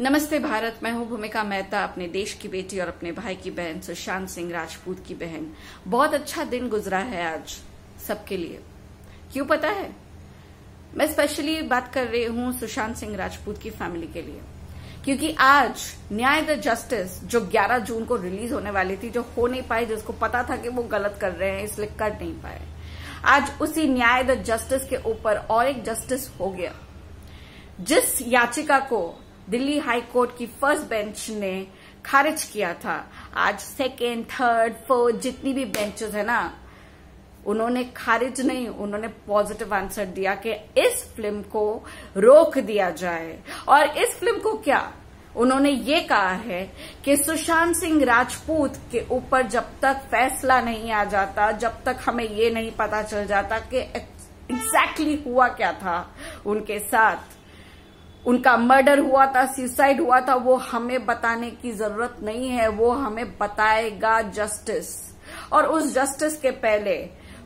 नमस्ते भारत। मैं हूं भूमिका मेहता, अपने देश की बेटी और अपने भाई की बहन सुशांत सिंह राजपूत की बहन। बहुत अच्छा दिन गुजरा है आज सबके लिए। क्यों पता है? मैं स्पेशली बात कर रही हूं सुशांत सिंह राजपूत की फैमिली के लिए, क्योंकि आज न्याय द जस्टिस जो 11 जून को रिलीज होने वाली थी, जो हो नहीं पाई, जिसको पता था कि वो गलत कर रहे हैं इसलिए कर नहीं पाए, आज उसी न्याय द जस्टिस के ऊपर और एक जस्टिस हो गया। जिस याचिका को दिल्ली हाई कोर्ट की फर्स्ट बेंच ने खारिज किया था, आज सेकेंड, थर्ड, फोर्थ जितनी भी बेंचेस है ना, उन्होंने खारिज नहीं, उन्होंने पॉजिटिव आंसर दिया कि इस फिल्म को रोक दिया जाए। और इस फिल्म को क्या उन्होंने ये कहा है कि सुशांत सिंह राजपूत के ऊपर जब तक फैसला नहीं आ जाता, जब तक हमें ये नहीं पता चल जाता कि एग्जैक्टली हुआ क्या था उनके साथ, उनका मर्डर हुआ था, सुसाइड हुआ था, वो हमें बताने की जरूरत नहीं है, वो हमें बताएगा जस्टिस। और उस जस्टिस के पहले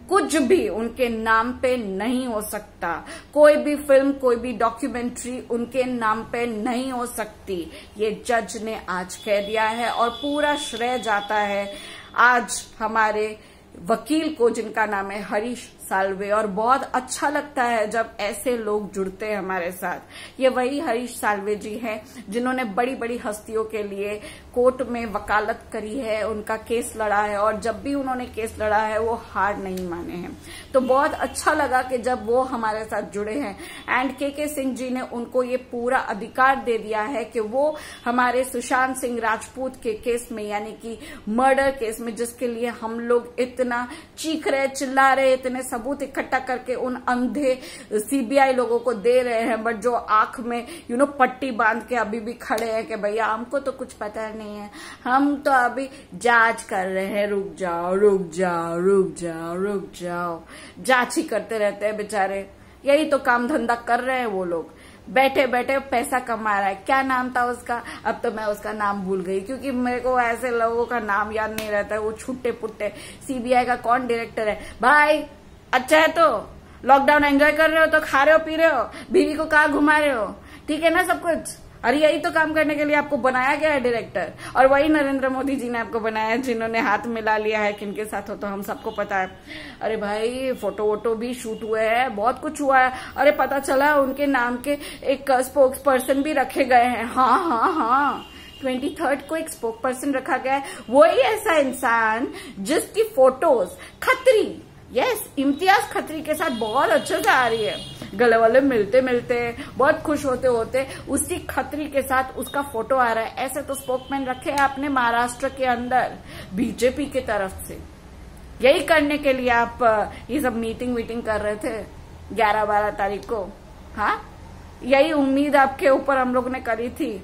कुछ भी उनके नाम पे नहीं हो सकता। कोई भी फिल्म, कोई भी डॉक्यूमेंट्री उनके नाम पे नहीं हो सकती। ये जज ने आज कह दिया है और पूरा श्रेय जाता है आज हमारे वकील को, जिनका नाम है हरीश साल्वे। और बहुत अच्छा लगता है जब ऐसे लोग जुड़ते हैं हमारे साथ। ये वही हरीश साल्वे जी हैं जिन्होंने बड़ी बड़ी हस्तियों के लिए कोर्ट में वकालत करी है, उनका केस लड़ा है, और जब भी उन्होंने केस लड़ा है वो हार नहीं माने हैं। तो बहुत अच्छा लगा कि जब वो हमारे साथ जुड़े हैं। एंड के सिंह जी ने उनको ये पूरा अधिकार दे दिया है कि वो हमारे सुशांत सिंह राजपूत के केस में, यानी कि मर्डर केस में, जिसके लिए हम लोग इतना चीख रहे, चिल्ला रहे, इतने सबूत इकट्ठा करके उन अंधे सीबीआई लोगों को दे रहे हैं, बट जो आंख में पट्टी बांध के अभी भी खड़े हैं कि भैया हमको तो कुछ पता नहीं है, हम तो अभी जांच कर रहे हैं, रुक जाओ रुक जाओ रुक जाओ रुक जाओ। जांच ही करते रहते हैं बेचारे। यही तो काम धंधा कर रहे हैं वो लोग, बैठे बैठे पैसा कमा रहा है। क्या नाम था उसका? अब तो मैं उसका नाम भूल गई, क्योंकि मेरे को ऐसे लोगों का नाम याद नहीं रहता है। वो छुट्टे पुट्टे सीबीआई का कौन डायरेक्टर है भाई? अच्छा है तो लॉकडाउन एंजॉय कर रहे हो, तो खा रहे हो, पी रहे हो, बीवी को कहाँ घुमा रहे हो, ठीक है ना सब कुछ। अरे यही तो काम करने के लिए आपको बनाया गया है डायरेक्टर। और वही नरेंद्र मोदी जी ने आपको बनाया है, जिन्होंने हाथ मिला लिया है किनके साथ हो तो हम सबको पता है। अरे भाई फोटो वोटो भी शूट हुए हैं, बहुत कुछ हुआ है। अरे पता चला उनके नाम के एक स्पोक्स पर्सन भी रखे गए हैं। हाँ हाँ हाँ, 23 को एक स्पोक पर्सन रखा गया है। वही ऐसा इंसान जिसकी फोटोज खत्री, यस, इम्तियाज खत्री के साथ बहुत अच्छे से आ रही है। गले वाले मिलते मिलते, बहुत खुश होते होते उसी खत्री के साथ उसका फोटो आ रहा है। ऐसे तो स्पोकमैन रखे हैं आपने महाराष्ट्र के अंदर बीजेपी की तरफ से। यही करने के लिए आप ये सब मीटिंग कर रहे थे 11-12 तारीख को। हाँ, यही उम्मीद आपके ऊपर हम लोग ने करी थी।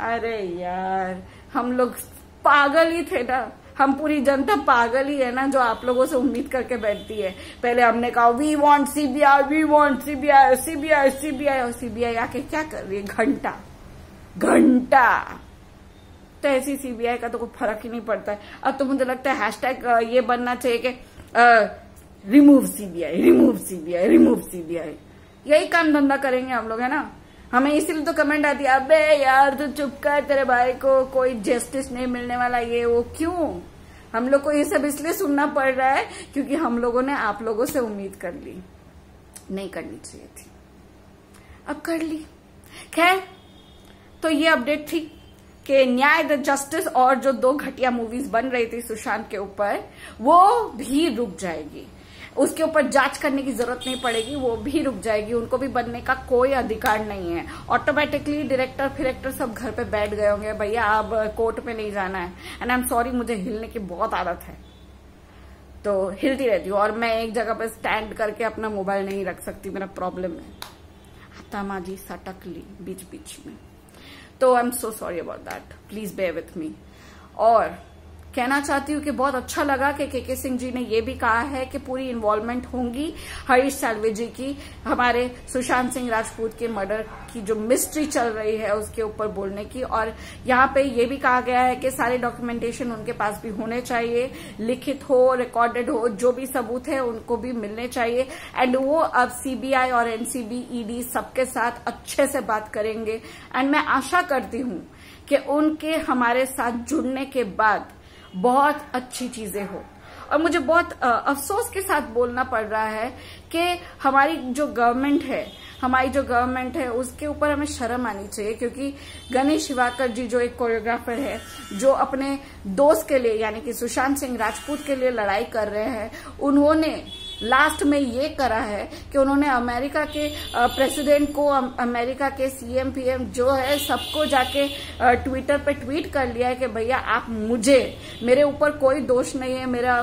अरे यार, हम लोग पागल ही थे ना, हम पूरी जनता पागल ही है ना, जो आप लोगों से उम्मीद करके बैठती है। पहले हमने कहा we want CBI, we want CBI, CBI CBI, और सीबीआई आके क्या कर रही है? घंटा। तो ऐसी सीबीआई का तो कोई फर्क ही नहीं पड़ता है। अब तो मुझे लगता है हैशटैग ये बनना चाहिए कि remove CBI, remove CBI, remove CBI. यही काम धंधा करेंगे हम लोग, है ना। हमें इसीलिए तो कमेंट आती है, अबे यार तू चुप कर, तेरे भाई को कोई जस्टिस नहीं मिलने वाला, ये वो। क्यों हम लोग को ये सब इसलिए सुनना पड़ रहा है? क्योंकि हम लोगों ने आप लोगों से उम्मीद कर ली। नहीं करनी चाहिए थी, अब कर ली। खैर, तो ये अपडेट थी कि न्याय द जस्टिस और जो 2 घटिया मूवीज बन रही थी सुशांत के ऊपर, वो भी रुक जाएगी। उसके ऊपर जांच करने की जरूरत नहीं पड़ेगी, वो भी रुक जाएगी। उनको भी बनने का कोई अधिकार नहीं है। ऑटोमेटिकली डायरेक्टर फिरेक्टर सब घर पे बैठ गए होंगे, भैया अब कोर्ट में नहीं जाना है। एंड आई एम सॉरी, मुझे हिलने की बहुत आदत है, तो हिलती रहती हूँ। और मैं एक जगह पे स्टैंड करके अपना मोबाइल नहीं रख सकती, मेरा प्रॉब्लम है। हतामाजी सटक ली बीच बीच में, तो I am so sorry about that, please bear with me. और कहना चाहती हूँ कि बहुत अच्छा लगा कि के सिंह जी ने ये भी कहा है कि पूरी इन्वॉल्वमेंट होंगी हरीश साल्वे जी की हमारे सुशांत सिंह राजपूत के मर्डर की जो मिस्ट्री चल रही है उसके ऊपर बोलने की। और यहाँ पे ये भी कहा गया है कि सारे डॉक्यूमेंटेशन उनके पास भी होने चाहिए, लिखित हो, रिकॉर्डेड हो, जो भी सबूत है उनको भी मिलने चाहिए। एंड वो अब सीबीआई और एनसीबी, ईडी सबके साथ अच्छे से बात करेंगे। एंड मैं आशा करती हूँ कि उनके हमारे साथ जुड़ने के बाद बहुत अच्छी चीजें हो। और मुझे बहुत अफसोस के साथ बोलना पड़ रहा है कि हमारी जो गवर्नमेंट है उसके ऊपर हमें शर्म आनी चाहिए, क्योंकि गणेश हिवाकर जी जो एक कोरियोग्राफर है, जो अपने दोस्त के लिए यानी कि सुशांत सिंह राजपूत के लिए लड़ाई कर रहे हैं, उन्होंने लास्ट में ये करा है कि उन्होंने अमेरिका के प्रेसिडेंट को, अमेरिका के सीएम पीएम जो है सबको जाके ट्विटर पे ट्वीट कर लिया है कि भैया आप मेरे ऊपर कोई दोष नहीं है, मेरा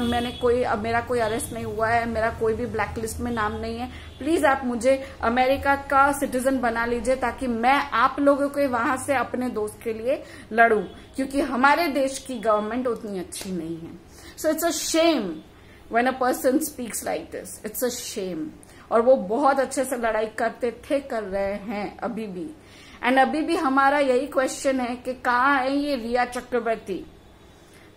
कोई अरेस्ट नहीं हुआ है, मेरा कोई भी ब्लैक लिस्ट में नाम नहीं है, प्लीज आप मुझे अमेरिका का सिटीजन बना लीजिए ताकि मैं आप लोगों के वहां से अपने दोस्त के लिए लड़ूं, क्योंकि हमारे देश की गवर्नमेंट उतनी अच्छी नहीं है। So it's a shame when a person speaks like this, it's a shame। और वो बहुत अच्छे से लड़ाई करते थे, कर रहे हैं अभी भी। एंड अभी भी हमारा यही क्वेश्चन है कि कहाँ है ये रिया चक्रवर्ती,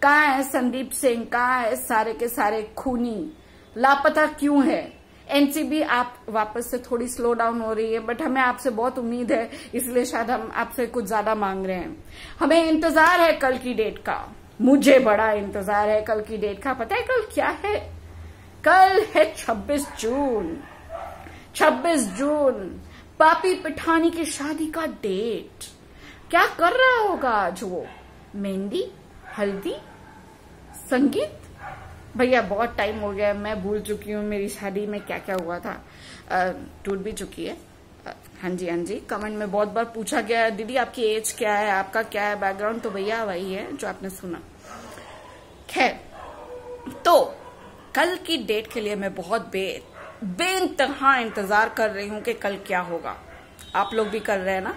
कहाँ है संदीप सिंह, कहाँ है सारे के सारे खूनी, लापता क्यों है? एनसीबी आप वापस से थोड़ी स्लो डाउन हो रही है, बट हमें आपसे बहुत उम्मीद है, इसलिए शायद हम आपसे कुछ ज्यादा मांग रहे हैं। हमें इंतजार है कल की डेट का, मुझे बड़ा इंतजार है कल की डेट का। पता है कल क्या है? कल है 26 जून, पापी पठानी की शादी का डेट। क्या कर रहा होगा आज वो? मेहंदी, हल्दी, संगीत? भैया बहुत टाइम हो गया, मैं भूल चुकी हूँ मेरी शादी में क्या क्या हुआ था, टूट भी चुकी है। हाँ जी, कमेंट में बहुत बार पूछा गया दीदी आपकी एज क्या है, आपका क्या है बैकग्राउंड, तो भैया वही है जो आपने सुना। खैर, तो कल की डेट के लिए मैं बहुत बेइंतहा इंतजार कर रही हूँ कि कल क्या होगा। आप लोग भी कर रहे हैं ना,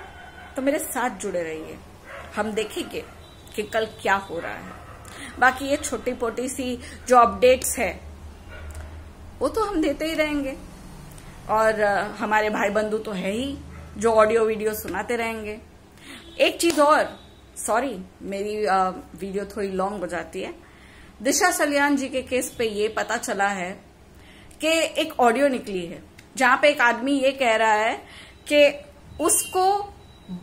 तो मेरे साथ जुड़े रहिए, हम देखेंगे कि कल क्या हो रहा है। बाकी ये छोटी पोटी सी जो अपडेट्स है वो तो हम देते ही रहेंगे, और हमारे भाई बंधु तो है ही जो ऑडियो वीडियो सुनाते रहेंगे। एक चीज और, सॉरी मेरी वीडियो थोड़ी लॉन्ग हो जाती है। दिशा सलियान जी के केस पे ये पता चला है कि एक ऑडियो निकली है जहां पे एक आदमी ये कह रहा है कि उसको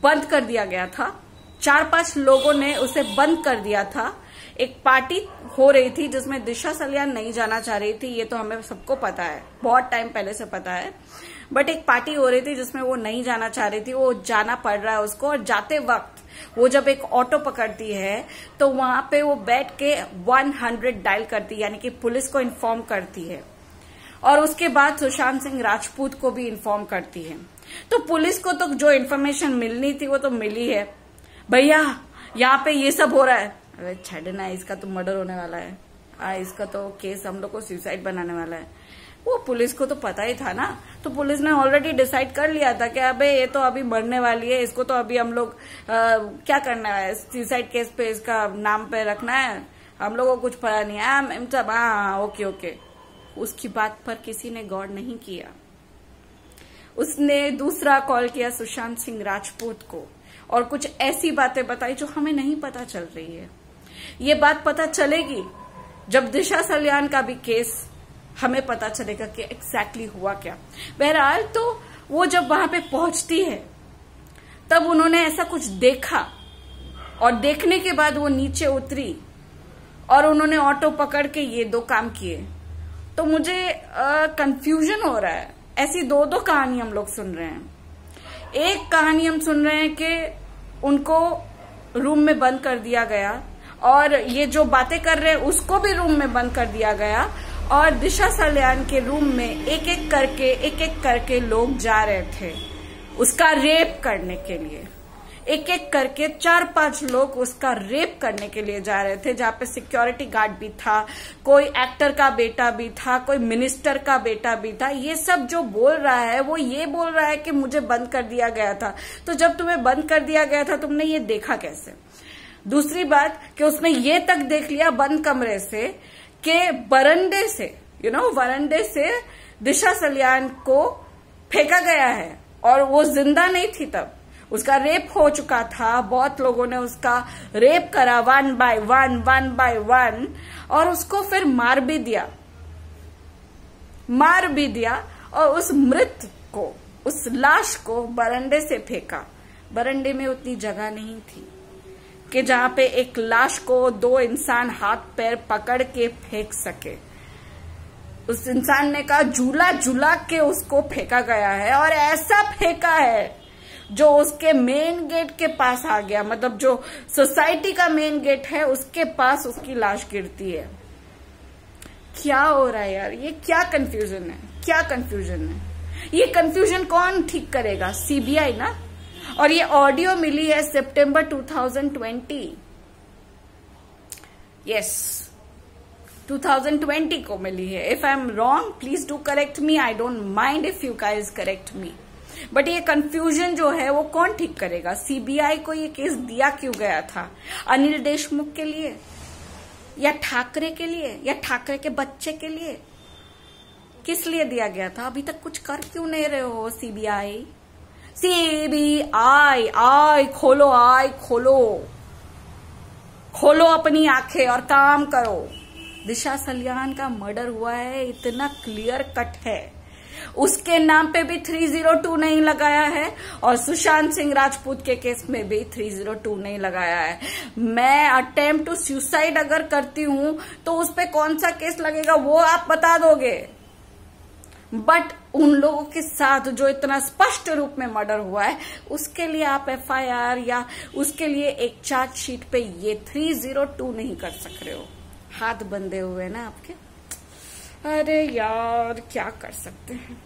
बंद कर दिया गया था, 4-5 लोगों ने उसे बंद कर दिया था। एक पार्टी हो रही थी जिसमें दिशा सलियान नहीं जाना चाह रही थी, ये तो हमें सबको पता है, बहुत टाइम पहले से पता है। बट एक पार्टी हो रही थी जिसमें वो नहीं जाना चाह रही थी, वो जाना पड़ रहा है उसको। और जाते वक्त वो जब एक ऑटो पकड़ती है तो वहां पे वो बैठ के 100 डायल करती है, यानी कि पुलिस को इन्फॉर्म करती है, और उसके बाद सुशांत सिंह राजपूत को भी इन्फॉर्म करती है। तो पुलिस को तो जो इन्फॉर्मेशन मिलनी थी वो तो मिली है, भैया यहाँ पे ये सब हो रहा है, अरे छड़ना, इसका तो मर्डर होने वाला है, इसका तो केस हम लोग को सुसाइड बनाने वाला है। वो पुलिस को तो पता ही था ना, तो पुलिस ने ऑलरेडी डिसाइड कर लिया था कि अबे ये तो अभी मरने वाली है, इसको तो अभी हम लोग क्या करना है, सुसाइड केस पे इसका नाम पे रखना है, हम लोगों को कुछ पता नहीं है सब। हाँ ओके। उसकी बात पर किसी ने गौर नहीं किया। उसने दूसरा कॉल किया सुशांत सिंह राजपूत को और कुछ ऐसी बातें बताई जो हमें नहीं पता चल रही है। ये बात पता चलेगी जब दिशा सलियान का भी केस हमें पता चलेगा कि एग्जैक्टली हुआ क्या। बहरहाल तो वो जब वहां पे पहुंचती है तब उन्होंने ऐसा कुछ देखा, और देखने के बाद वो नीचे उतरी और उन्होंने ऑटो पकड़ के ये 2 काम किए। तो मुझे कंफ्यूजन हो रहा है, ऐसी 2 कहानी हम लोग सुन रहे हैं। एक कहानी हम सुन रहे हैं कि उनको रूम में बंद कर दिया गया, और ये जो बातें कर रहे हैं उसको भी रूम में बंद कर दिया गया, और दिशा सलियान के रूम में एक एक करके लोग जा रहे थे उसका रेप करने के लिए। एक एक करके 4-5 लोग उसका रेप करने के लिए जा रहे थे, जहां पे सिक्योरिटी गार्ड भी था, कोई एक्टर का बेटा भी था, कोई मिनिस्टर का बेटा भी था। ये सब जो बोल रहा है वो ये बोल रहा है कि मुझे बंद कर दिया गया था। तो जब तुम्हें बंद कर दिया गया था तुमने ये देखा कैसे? दूसरी बात कि उसने ये तक देख लिया बंद कमरे से कि बरंडे से वरांडे से दिशा सलियान को फेंका गया है और वो जिंदा नहीं थी तब। उसका रेप हो चुका था, बहुत लोगों ने उसका रेप करा वन बाय वन और उसको फिर मार भी दिया और उस मृत को, उस लाश को बरंडे से फेंका। बरंडे में उतनी जगह नहीं थी कि जहां पे एक लाश को 2 इंसान हाथ पैर पकड़ के फेंक सके। उस इंसान ने कहा झूला के उसको फेंका गया है और ऐसा फेंका है जो उसके मेन गेट के पास आ गया, मतलब जो सोसाइटी का मेन गेट है उसके पास उसकी लाश गिरती है। क्या हो रहा है यार, ये क्या कंफ्यूजन है? ये कंफ्यूजन कौन ठीक करेगा? सीबीआई ना। और ये ऑडियो मिली है सितंबर 2020, यस 2020 को मिली है। If I am wrong please do correct me, I don't mind if you guys correct me. But ये कंफ्यूजन जो है वो कौन ठीक करेगा? सीबीआई को ये केस दिया क्यों गया था? अनिल देशमुख के लिए या ठाकरे के लिए या ठाकरे के बच्चे के लिए? किस लिए दिया गया था? अभी तक कुछ कर क्यों नहीं रहे हो सीबीआई? आई खोलो अपनी आंखें और काम करो। दिशा सलियान का मर्डर हुआ है, इतना क्लियर कट है। उसके नाम पे भी 302 नहीं लगाया है और सुशांत सिंह राजपूत के केस में भी 302 नहीं लगाया है। मैं अटेम्प्ट टू सुसाइड अगर करती हूं तो उस पे कौन सा केस लगेगा वो आप बता दोगे, बट उन लोगों के साथ जो इतना स्पष्ट रूप में मर्डर हुआ है उसके लिए आप एफआईआर या उसके लिए एक चार्जशीट पे ये 302 नहीं कर सक रहे हो। हाथ बंधे हुए ना आपके। अरे यार क्या कर सकते हैं,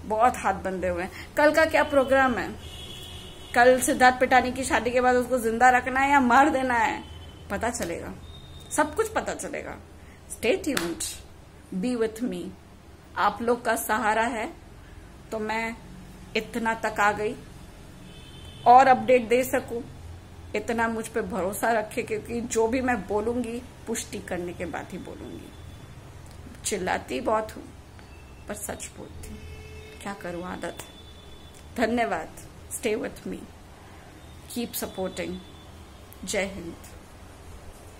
बहुत हाथ बंधे हुए हैं। कल का क्या प्रोग्राम है? कल सिद्धार्थ पिटानी की शादी के बाद उसको जिंदा रखना है या मार देना है? पता चलेगा, सब कुछ पता चलेगा। Stay tuned, B with me. आप लोग का सहारा है तो मैं इतना तक आ गई और अपडेट दे सकूं, इतना मुझ पे भरोसा रखे, क्योंकि जो भी मैं बोलूंगी पुष्टि करने के बाद ही बोलूंगी। चिल्लाती बहुत हूं पर सच बोलती हूं, क्या करूं, आदत है। धन्यवाद। Stay with me, keep supporting. जय हिंद।